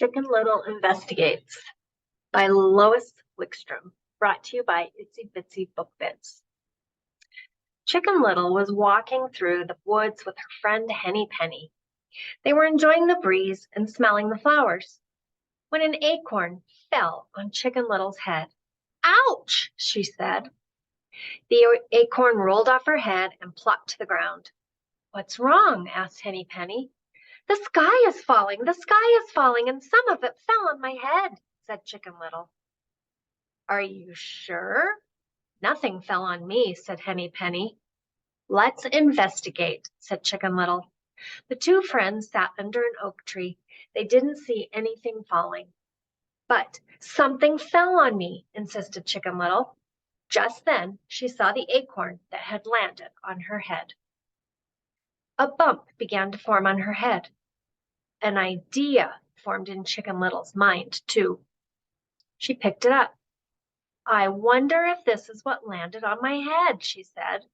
Chicken Little Investigates by Lois Wickstrom, brought to you by Itsy Bitsy Book Bits. Chicken Little was walking through the woods with her friend Henny Penny. They were enjoying the breeze and smelling the flowers when an acorn fell on Chicken Little's head. "Ouch!" she said. The acorn rolled off her head and plopped to the ground. "What's wrong?" asked Henny Penny. "The sky is falling, and some of it fell on my head," said Chicken Little. "Are you sure?" "Nothing fell on me," said Henny Penny. "Let's investigate," said Chicken Little. The two friends sat under an oak tree. They didn't see anything falling. "But something fell on me," insisted Chicken Little. Just then she saw the acorn that had landed on her head. A bump began to form on her head. An idea formed in Chicken Little's mind, too. She picked it up. "I wonder if this is what landed on my head," she said.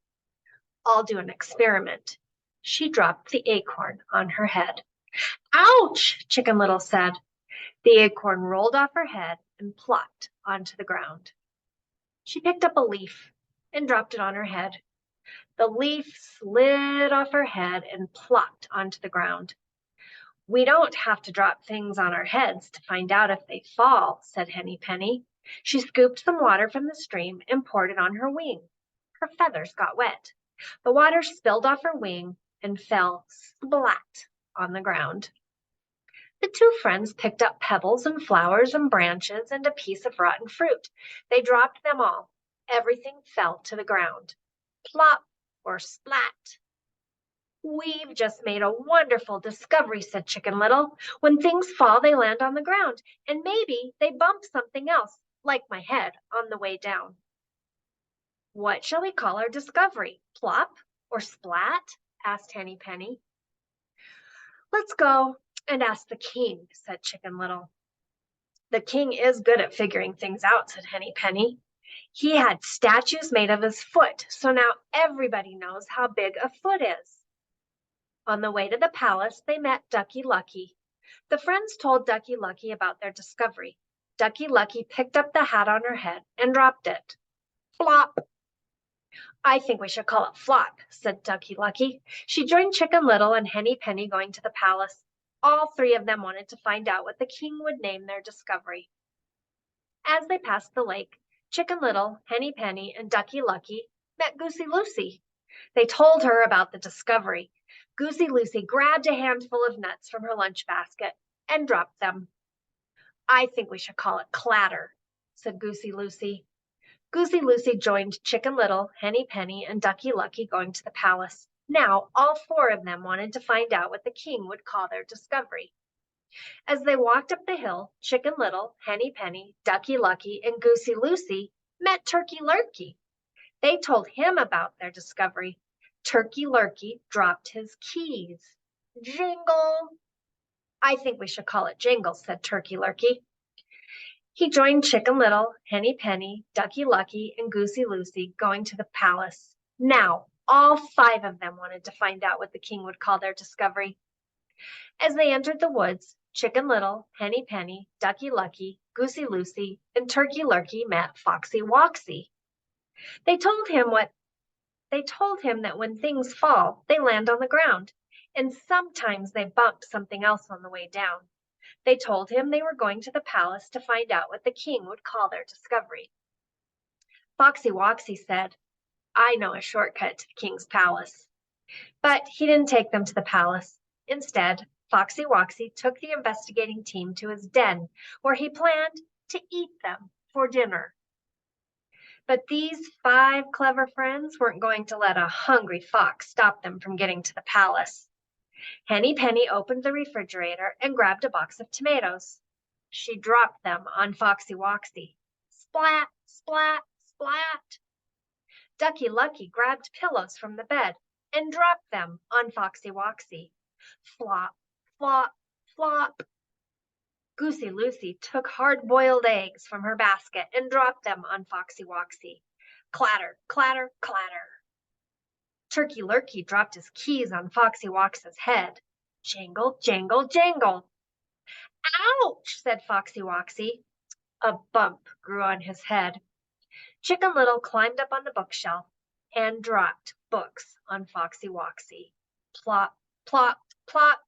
"I'll do an experiment." She dropped the acorn on her head. "Ouch!" Chicken Little said. The acorn rolled off her head and plopped onto the ground. She picked up a leaf and dropped it on her head. The leaf slid off her head and plopped onto the ground. "We don't have to drop things on our heads to find out if they fall," said Henny Penny. She scooped some water from the stream and poured it on her wing. Her feathers got wet. The water spilled off her wing and fell splat on the ground. The two friends picked up pebbles and flowers and branches and a piece of rotten fruit. They dropped them all. Everything fell to the ground. Plop or splat. "We've just made a wonderful discovery," said Chicken Little. "When things fall, they land on the ground, and maybe they bump something else, like my head, on the way down." "What shall we call our discovery? Plop or splat?" asked Henny Penny. "Let's go and ask the king," said Chicken Little. "The king is good at figuring things out," said Henny Penny. "He had statues made of his foot, so now everybody knows how big a foot is." On the way to the palace, they met Ducky Lucky. The friends told Ducky Lucky about their discovery. Ducky Lucky picked up the hat on her head and dropped it. Flop! "I think we should call it Flop," said Ducky Lucky. She joined Chicken Little and Henny Penny going to the palace. All three of them wanted to find out what the king would name their discovery. As they passed the lake, Chicken Little, Henny Penny, and Ducky Lucky met Goosey Lucy. They told her about the discovery. Goosey Lucy grabbed a handful of nuts from her lunch basket and dropped them. "I think we should call it Clatter," said Goosey Lucy. Goosey Lucy joined Chicken Little, Henny Penny, and Ducky Lucky going to the palace. Now all four of them wanted to find out what the king would call their discovery. As they walked up the hill, Chicken Little, Henny Penny, Ducky Lucky, and Goosey Lucy met Turkey Lurkey. They told him about their discovery. Turkey Lurkey dropped his keys. "Jingle!" "I think we should call it Jingle," said Turkey Lurkey. He joined Chicken Little, Henny Penny, Ducky Lucky, and Goosey Lucy going to the palace. Now all five of them wanted to find out what the king would call their discovery. As they entered the woods, Chicken Little, Henny Penny, Ducky Lucky, Goosey Lucy, and Turkey Lurkey met Foxy Woxy. They told him that when things fall, they land on the ground, and sometimes they bump something else on the way down. They told him they were going to the palace to find out what the king would call their discovery. Foxy Woxy said, "I know a shortcut to the king's palace." But he didn't take them to the palace. Instead, Foxy Woxy took the investigating team to his den, where he planned to eat them for dinner. But these five clever friends weren't going to let a hungry fox stop them from getting to the palace. Henny Penny opened the refrigerator and grabbed a box of tomatoes. She dropped them on Foxy Woxy. Splat, splat, splat. Ducky Lucky grabbed pillows from the bed and dropped them on Foxy Woxy. Flop, flop, flop. Goosey Lucy took hard-boiled eggs from her basket and dropped them on Foxy Woxy. Clatter, clatter, clatter. Turkey Lurkey dropped his keys on Foxy Wox's head. Jangle, jangle, jangle. Ouch, said Foxy Woxy. A bump grew on his head. Chicken Little climbed up on the bookshelf and dropped books on Foxy Woxy. Plop, plop, plop.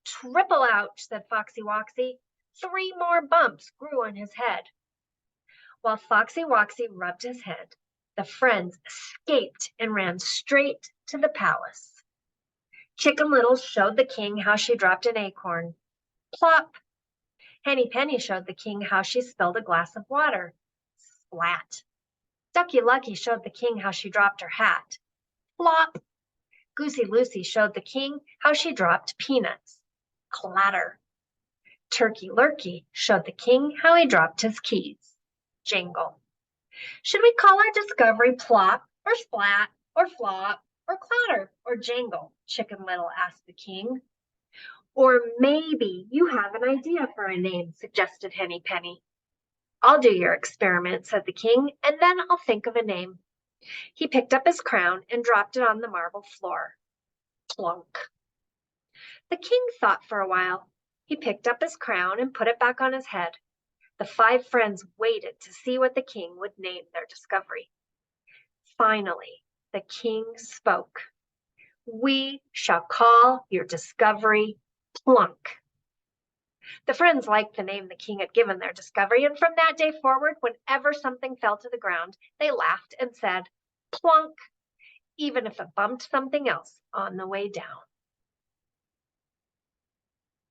Triple ouch, said Foxy Woxy. 3 more bumps grew on his head. While Foxy Woxy rubbed his head, the friends escaped and ran straight to the palace. Chicken Little showed the king how she dropped an acorn. Plop! Henny Penny showed the king how she spilled a glass of water. Splat! Ducky Lucky showed the king how she dropped her hat. Plop! Goosey Lucy showed the king how she dropped peanuts. Clatter! Turkey Lurkey showed the king how he dropped his keys. Jingle. Should we call our discovery Plop or Splat or Flop or Clatter or Jingle? Chicken Little asked the king. Or maybe you have an idea for a name, suggested Henny Penny. I'll do your experiment, said the king, and then I'll think of a name. He picked up his crown and dropped it on the marble floor. Plunk. The king thought for a while. He picked up his crown and put it back on his head. The 5 friends waited to see what the king would name their discovery. Finally, the king spoke. We shall call your discovery Plunk. The friends liked the name the king had given their discovery, and from that day forward, whenever something fell to the ground, they laughed and said, Plunk, even if it bumped something else on the way down.